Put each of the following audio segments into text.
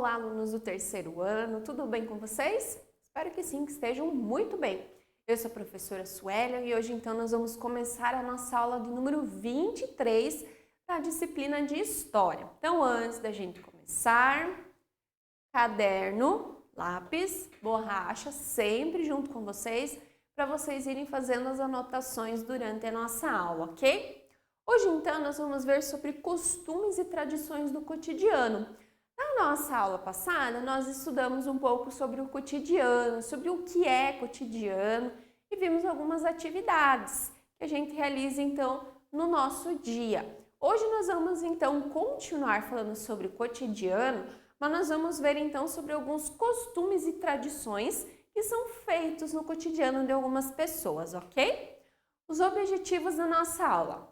Olá, alunos do terceiro ano, tudo bem com vocês? Espero que sim, que estejam muito bem. Eu sou a professora Suélia e hoje então nós vamos começar a nossa aula de número 23 da disciplina de História. Então, antes da gente começar, caderno, lápis, borracha, sempre junto com vocês, para vocês irem fazendo as anotações durante a nossa aula, ok? Hoje então nós vamos ver sobre costumes e tradições do cotidiano. Na nossa aula passada, nós estudamos um pouco sobre o cotidiano, sobre o que é cotidiano e vimos algumas atividades que a gente realiza então no nosso dia. Hoje nós vamos então continuar falando sobre o cotidiano, mas nós vamos ver então sobre alguns costumes e tradições que são feitos no cotidiano de algumas pessoas, ok? Os objetivos da nossa aula: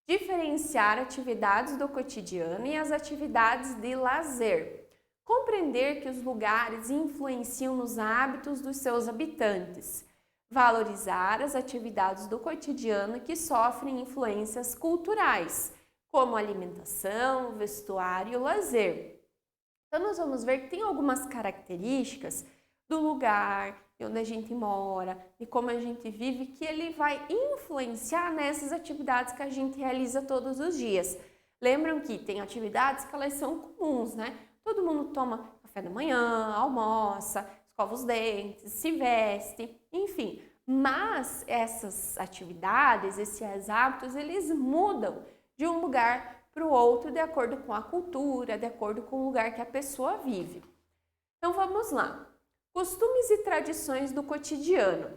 diferenciar atividades do cotidiano e as atividades de lazer. Compreender que os lugares influenciam nos hábitos dos seus habitantes. Valorizar as atividades do cotidiano que sofrem influências culturais, como alimentação, vestuário e lazer. Então, nós vamos ver que tem algumas características do lugar, de onde a gente mora, de como a gente vive, que ele vai influenciar nessas atividades que a gente realiza todos os dias. Lembram que tem atividades que elas são comuns, né? Todo mundo toma café da manhã, almoça, escova os dentes, se veste, enfim. Mas essas atividades, esses hábitos, eles mudam de um lugar para o outro de acordo com a cultura, de acordo com o lugar que a pessoa vive. Então vamos lá. Costumes e tradições do cotidiano.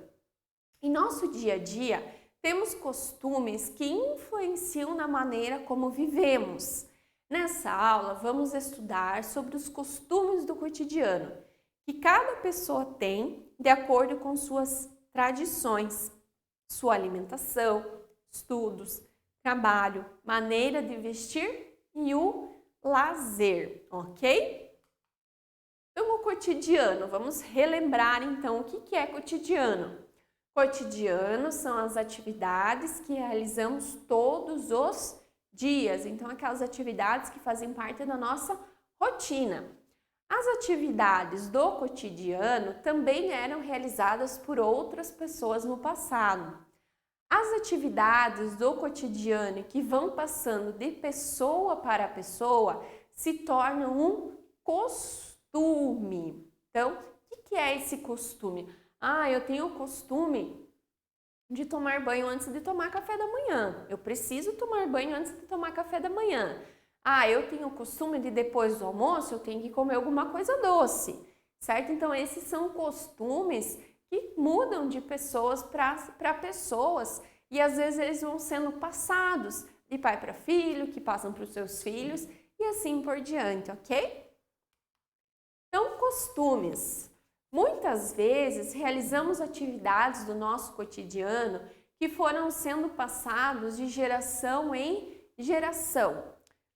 Em nosso dia a dia, temos costumes que influenciam na maneira como vivemos. Nessa aula, vamos estudar sobre os costumes do cotidiano, que cada pessoa tem de acordo com suas tradições, sua alimentação, estudos, trabalho, maneira de vestir e o lazer, ok? Então, o cotidiano, vamos relembrar então o que é cotidiano. Cotidiano são as atividades que realizamos todos os dias, então aquelas atividades que fazem parte da nossa rotina. As atividades do cotidiano também eram realizadas por outras pessoas no passado. As atividades do cotidiano que vão passando de pessoa para pessoa se tornam um costume. Então, o que é esse costume? Eu tenho o costume de tomar banho antes de tomar café da manhã. Eu preciso tomar banho antes de tomar café da manhã. Eu tenho o costume de depois do almoço eu tenho que comer alguma coisa doce, certo? Então, esses são costumes que mudam de pessoas para pessoas e às vezes eles vão sendo passados de pai para filho, que passam para os seus filhos e assim por diante, ok? Então, costumes. Muitas vezes realizamos atividades do nosso cotidiano que foram sendo passados de geração em geração.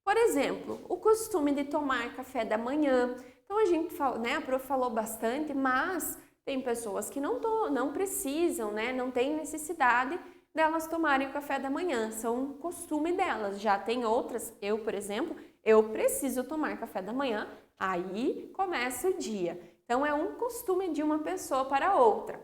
Por exemplo, o costume de tomar café da manhã. Então, a gente fala, né, a prof falou bastante, mas tem pessoas que não precisam, né, não tem necessidade delas tomarem o café da manhã. São um costume delas. Já tem outras, eu, por exemplo, eu preciso tomar café da manhã. Aí começa o dia. Então, é um costume de uma pessoa para outra.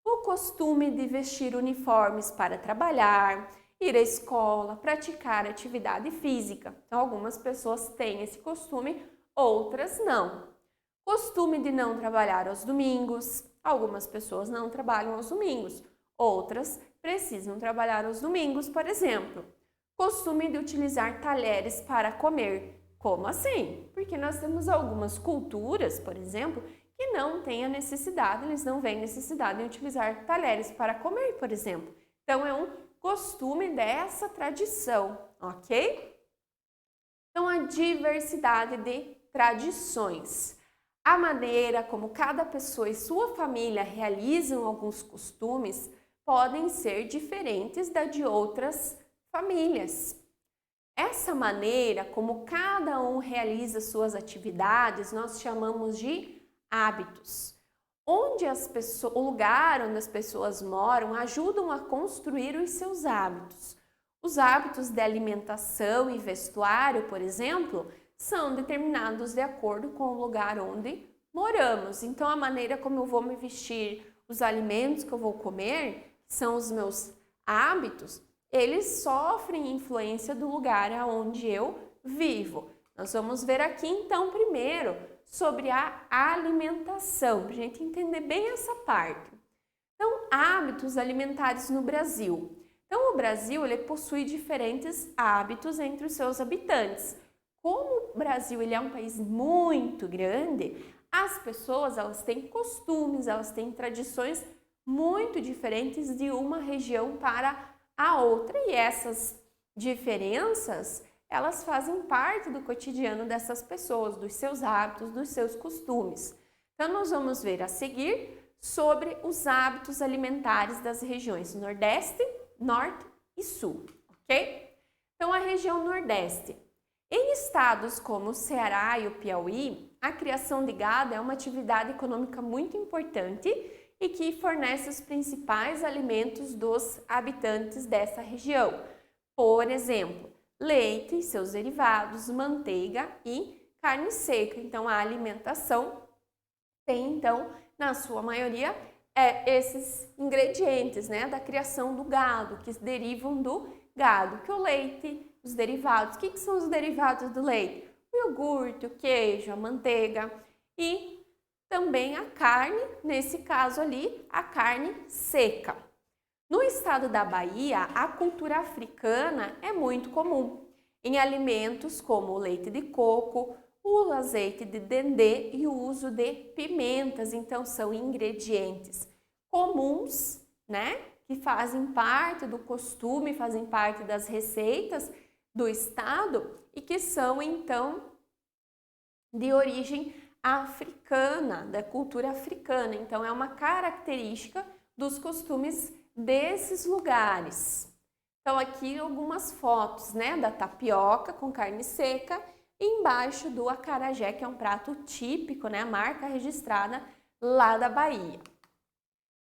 O costume de vestir uniformes para trabalhar, ir à escola, praticar atividade física. Então, algumas pessoas têm esse costume, outras não. Costume de não trabalhar aos domingos. Algumas pessoas não trabalham aos domingos, outras precisam trabalhar aos domingos, por exemplo. Costume de utilizar talheres para comer. Como assim? Porque nós temos algumas culturas, por exemplo, que não têm a necessidade, eles não veem necessidade de utilizar talheres para comer, por exemplo. Então, é um costume dessa tradição, ok? Então, a diversidade de tradições. A maneira como cada pessoa e sua família realizam alguns costumes podem ser diferentes da de outras famílias. Essa maneira como cada um realiza suas atividades, nós chamamos de hábitos. O lugar onde as pessoas moram ajudam a construir os seus hábitos. Os hábitos de alimentação e vestuário, por exemplo, são determinados de acordo com o lugar onde moramos. Então, a maneira como eu vou me vestir, os alimentos que eu vou comer, que são os meus hábitos, eles sofrem influência do lugar aonde eu vivo. Nós vamos ver aqui, então, primeiro, sobre a alimentação, para a gente entender bem essa parte. Então, hábitos alimentares no Brasil. Então, o Brasil ele possui diferentes hábitos entre os seus habitantes. Como o Brasil ele é um país muito grande, as pessoas elas têm costumes, elas têm tradições muito diferentes de uma região para a outra. E essas diferenças, elas fazem parte do cotidiano dessas pessoas, dos seus hábitos, dos seus costumes. Então, nós vamos ver a seguir sobre os hábitos alimentares das regiões Nordeste, Norte e Sul, ok? Então, a região Nordeste. Em estados como o Ceará e o Piauí, a criação de gado é uma atividade econômica muito importante e que fornece os principais alimentos dos habitantes dessa região. Por exemplo, leite e seus derivados, manteiga e carne seca. Então, a alimentação tem, então, na sua maioria, esses ingredientes, né, da criação do gado, que derivam do gado, que é o leite, os derivados. O que são os derivados do leite? O iogurte, o queijo, a manteiga e também a carne, nesse caso ali, a carne seca. No estado da Bahia, a cultura africana é muito comum em alimentos como o leite de coco, o azeite de dendê e o uso de pimentas. Então, são ingredientes comuns, né? Que fazem parte do costume, fazem parte das receitas do estado e que são, então, de origem africana, da cultura africana. Então, é uma característica dos costumes desses lugares. Então, aqui algumas fotos, né? Da tapioca com carne seca e embaixo do acarajé, que é um prato típico, né? A marca registrada lá da Bahia.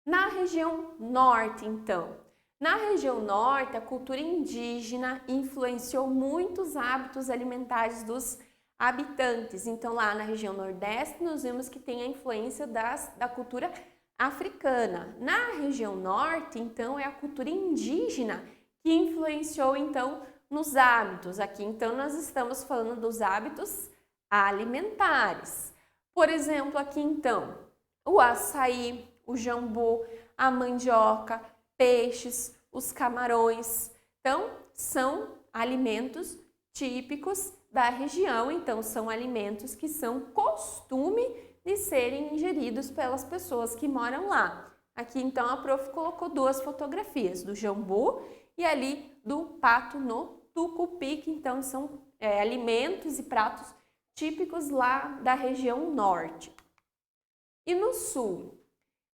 Na região norte, então. Na região norte, a cultura indígena influenciou muitos hábitos alimentares dos habitantes. Então, lá na região nordeste, nós vemos que tem a influência da cultura africana. Na região norte, então, é a cultura indígena que influenciou, então, nos hábitos. Aqui, então, nós estamos falando dos hábitos alimentares. Por exemplo, aqui, então, o açaí, o jambu, a mandioca, peixes, os camarões. Então, são alimentos típicos da região. Então, são alimentos que são costume de serem ingeridos pelas pessoas que moram lá. Aqui, então, a prof colocou duas fotografias, do jambu e ali do pato no tucupi, que então são alimentos e pratos típicos lá da região norte. E no sul?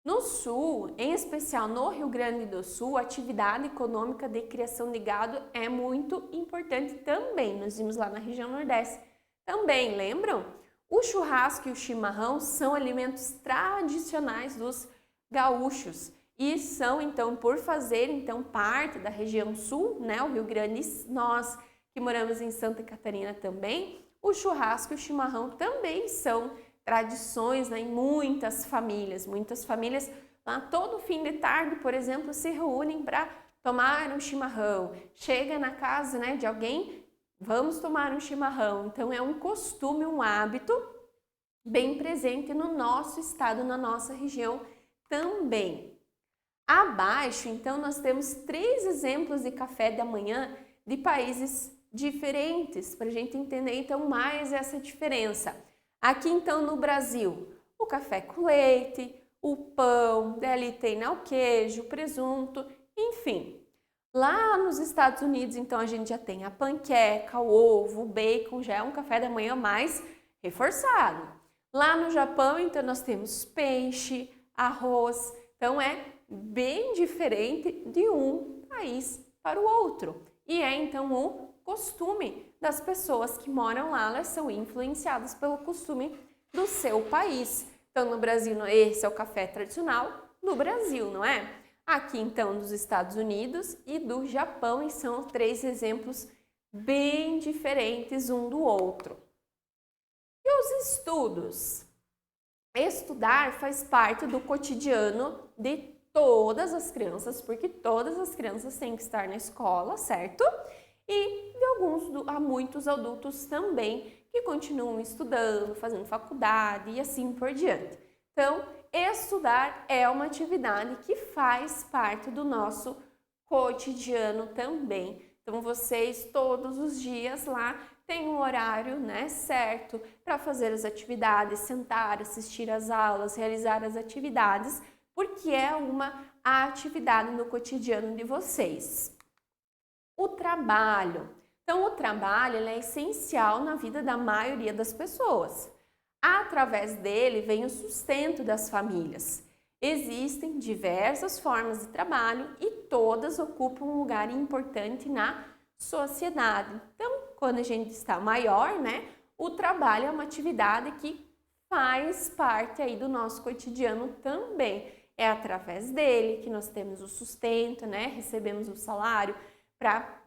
No sul, em especial no Rio Grande do Sul, a atividade econômica de criação de gado é muito importante também. Nós vimos lá na região nordeste também, lembram? O churrasco e o chimarrão são alimentos tradicionais dos gaúchos e são, então, por fazer então parte da região sul, né, o Rio Grande, nós que moramos em Santa Catarina também, o churrasco e o chimarrão também são tradições, né, em muitas famílias. Muitas famílias lá todo fim de tarde, por exemplo, se reúnem para tomar um chimarrão. Chega na casa, né, de alguém, vamos tomar um chimarrão. Então, é um costume, um hábito bem presente no nosso estado, na nossa região também. Abaixo, então, nós temos 3 exemplos de café da manhã de países diferentes, para a gente entender, então, mais essa diferença. Aqui, então, no Brasil, o café com leite, o pão, dali tem, né, o queijo, o presunto, enfim. Lá nos Estados Unidos, então, a gente já tem a panqueca, o ovo, o bacon, já é um café da manhã mais reforçado. Lá no Japão, então, nós temos peixe, arroz, então é bem diferente de um país para o outro. E é, então, o costume das pessoas que moram lá, elas são influenciadas pelo costume do seu país. Então, no Brasil, esse é o café tradicional do Brasil, não é? Aqui, então, dos Estados Unidos e do Japão, e são 3 exemplos bem diferentes um do outro. E os estudos? Estudar faz parte do cotidiano de todas as crianças, porque todas as crianças têm que estar na escola, certo? E há muitos adultos também que continuam estudando, fazendo faculdade e assim por diante. Então, estudar é uma atividade que faz parte do nosso cotidiano também. Então, vocês todos os dias lá têm um horário, né, certo para fazer as atividades, sentar, assistir às aulas, realizar as atividades, porque é uma atividade no cotidiano de vocês. O trabalho. Então, o trabalho ele é essencial na vida da maioria das pessoas. Através dele vem o sustento das famílias. Existem diversas formas de trabalho e todas ocupam um lugar importante na sociedade. Então, quando a gente está maior, né, o trabalho é uma atividade que faz parte aí do nosso cotidiano também. É através dele que nós temos o sustento, né, recebemos o salário para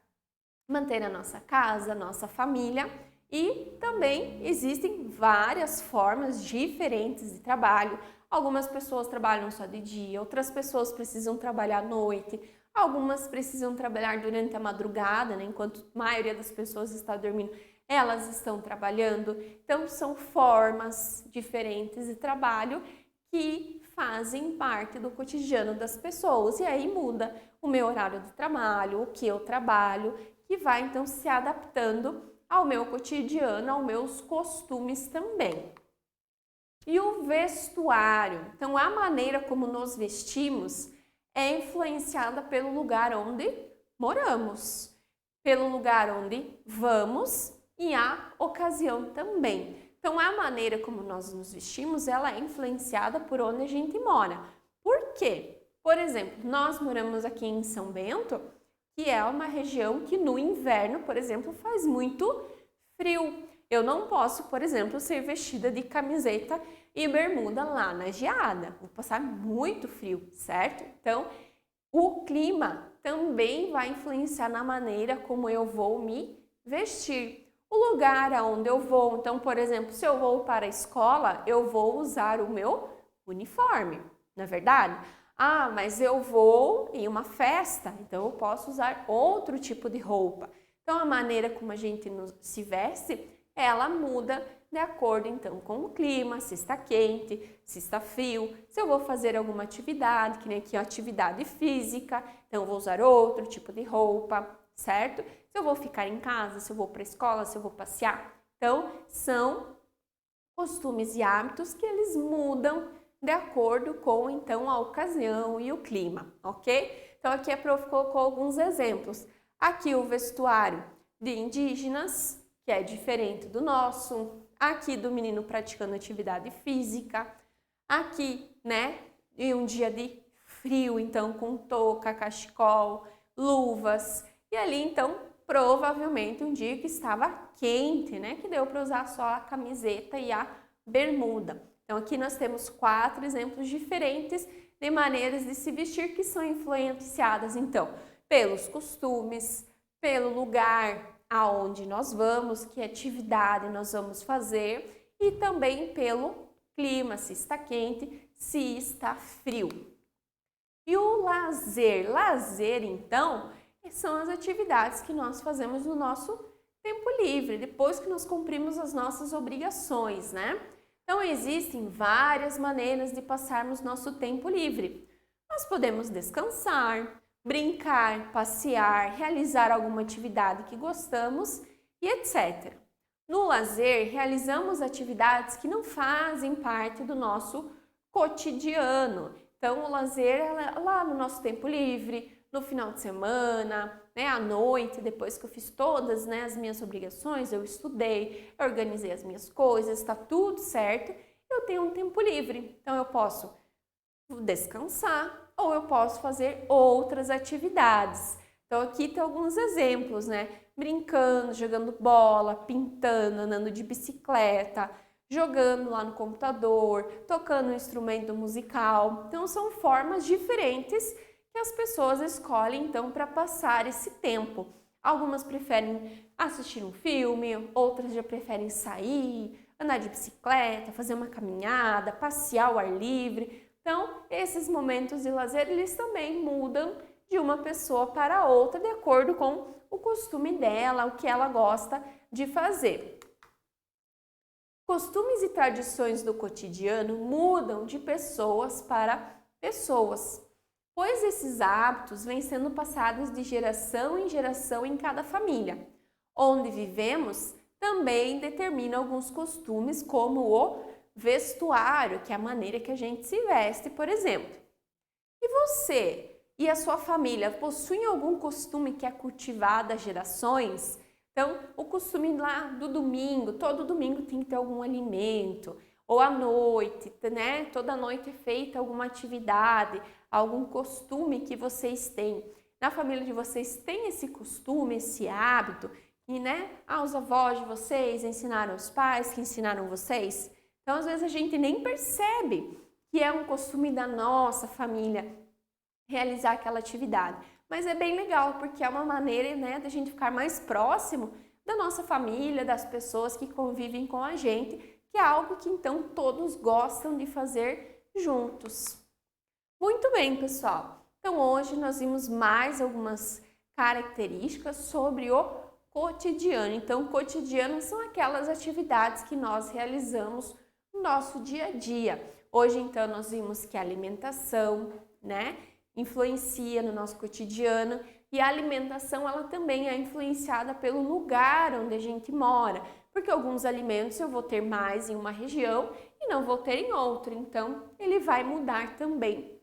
manter a nossa casa, a nossa família. E também existem várias formas diferentes de trabalho. Algumas pessoas trabalham só de dia, outras pessoas precisam trabalhar à noite, algumas precisam trabalhar durante a madrugada, né? Enquanto a maioria das pessoas está dormindo, elas estão trabalhando. Então, são formas diferentes de trabalho que fazem parte do cotidiano das pessoas. E aí muda o meu horário de trabalho, o que eu trabalho, que vai então se adaptando ao meu cotidiano, aos meus costumes também. E o vestuário? Então, a maneira como nos vestimos é influenciada pelo lugar onde moramos, pelo lugar onde vamos e a ocasião também. Então, a maneira como nós nos vestimos, ela é influenciada por onde a gente mora. Por quê? Por exemplo, nós moramos aqui em São Bento, que é uma região que no inverno, por exemplo, faz muito frio. Eu não posso, por exemplo, ser vestida de camiseta e bermuda lá na geada. Vou passar muito frio, certo? Então, o clima também vai influenciar na maneira como eu vou me vestir. O lugar aonde eu vou, então, por exemplo, se eu vou para a escola, eu vou usar o meu uniforme, não é verdade? Ah, mas eu vou em uma festa, então eu posso usar outro tipo de roupa. Então, a maneira como a gente se veste, ela muda de acordo então com o clima, se está quente, se está frio, se eu vou fazer alguma atividade, que nem aqui atividade física, então eu vou usar outro tipo de roupa, certo? Se eu vou ficar em casa, se eu vou para a escola, se eu vou passear. Então, são costumes e hábitos que eles mudam de acordo com então a ocasião e o clima, ok? Então, aqui a prof colocou alguns exemplos. Aqui o vestuário de indígenas, que é diferente do nosso. Aqui do menino praticando atividade física. Aqui, né, em um dia de frio, então com touca, cachecol, luvas. E ali, então, provavelmente um dia que estava quente, né, que deu para usar só a camiseta e a bermuda. Então, aqui nós temos 4 exemplos diferentes de maneiras de se vestir que são influenciadas, então, pelos costumes, pelo lugar aonde nós vamos, que atividade nós vamos fazer e também pelo clima, se está quente, se está frio. E o lazer? Lazer, então, são as atividades que nós fazemos no nosso tempo livre, depois que nós cumprimos as nossas obrigações, né? Então, existem várias maneiras de passarmos nosso tempo livre. Nós podemos descansar, brincar, passear, realizar alguma atividade que gostamos e etc. No lazer, realizamos atividades que não fazem parte do nosso cotidiano. Então, o lazer é lá no nosso tempo livre, no final de semana, né, à noite, depois que eu fiz todas, né, as minhas obrigações, eu estudei, eu organizei as minhas coisas, está tudo certo, eu tenho um tempo livre. Então, eu posso descansar ou eu posso fazer outras atividades. Então, aqui tem alguns exemplos, né? Brincando, jogando bola, pintando, andando de bicicleta, jogando lá no computador, tocando um instrumento musical. Então, são formas diferentes que as pessoas escolhem, então, para passar esse tempo. Algumas preferem assistir um filme, outras já preferem sair, andar de bicicleta, fazer uma caminhada, passear ao ar livre. Então, esses momentos de lazer, eles também mudam de uma pessoa para outra, de acordo com o costume dela, o que ela gosta de fazer. Costumes e tradições do cotidiano mudam de pessoas para pessoas, pois esses hábitos vêm sendo passados de geração em geração em cada família. Onde vivemos também determina alguns costumes, como o vestuário, que é a maneira que a gente se veste, por exemplo. E você e a sua família possuem algum costume que é cultivado há gerações? Então, o costume lá do domingo, todo domingo tem que ter algum alimento, ou à noite, né? Toda noite é feita alguma atividade, algum costume que vocês têm. Na família de vocês tem esse costume, esse hábito, e né, os avós de vocês ensinaram os pais que ensinaram vocês? Então, às vezes a gente nem percebe que é um costume da nossa família realizar aquela atividade. Mas é bem legal, porque é uma maneira, né, da gente ficar mais próximo da nossa família, das pessoas que convivem com a gente, que é algo que então todos gostam de fazer juntos. Muito bem, pessoal. Então hoje nós vimos mais algumas características sobre o cotidiano. Então, o cotidiano são aquelas atividades que nós realizamos no nosso dia a dia. Hoje, então, nós vimos que a alimentação, né, influencia no nosso cotidiano, e a alimentação ela também é influenciada pelo lugar onde a gente mora, porque alguns alimentos eu vou ter mais em uma região e não vou ter em outra, então ele vai mudar também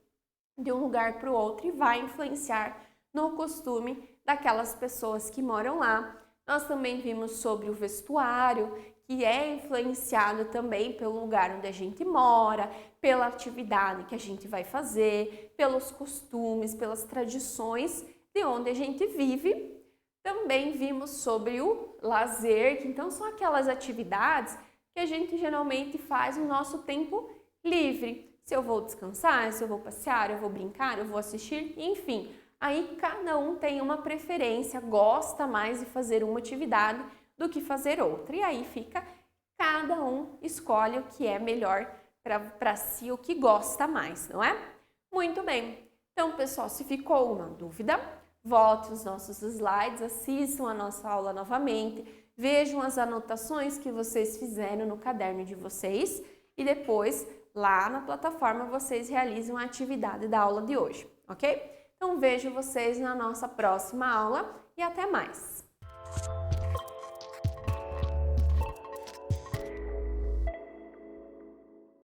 de um lugar para o outro e vai influenciar no costume daquelas pessoas que moram lá. Nós também vimos sobre o vestuário, que é influenciado também pelo lugar onde a gente mora, pela atividade que a gente vai fazer, pelos costumes, pelas tradições de onde a gente vive. Também vimos sobre o lazer, que então são aquelas atividades que a gente geralmente faz no nosso tempo livre. Se eu vou descansar, se eu vou passear, eu vou brincar, eu vou assistir, enfim. Aí cada um tem uma preferência, gosta mais de fazer uma atividade do que fazer outra. E aí fica, cada um escolhe o que é melhor para si, o que gosta mais, não é? Muito bem. Então, pessoal, se ficou alguma dúvida, volte os nossos slides, assistam a nossa aula novamente, vejam as anotações que vocês fizeram no caderno de vocês e depois, lá na plataforma, vocês realizam a atividade da aula de hoje, ok? Então, vejo vocês na nossa próxima aula e até mais!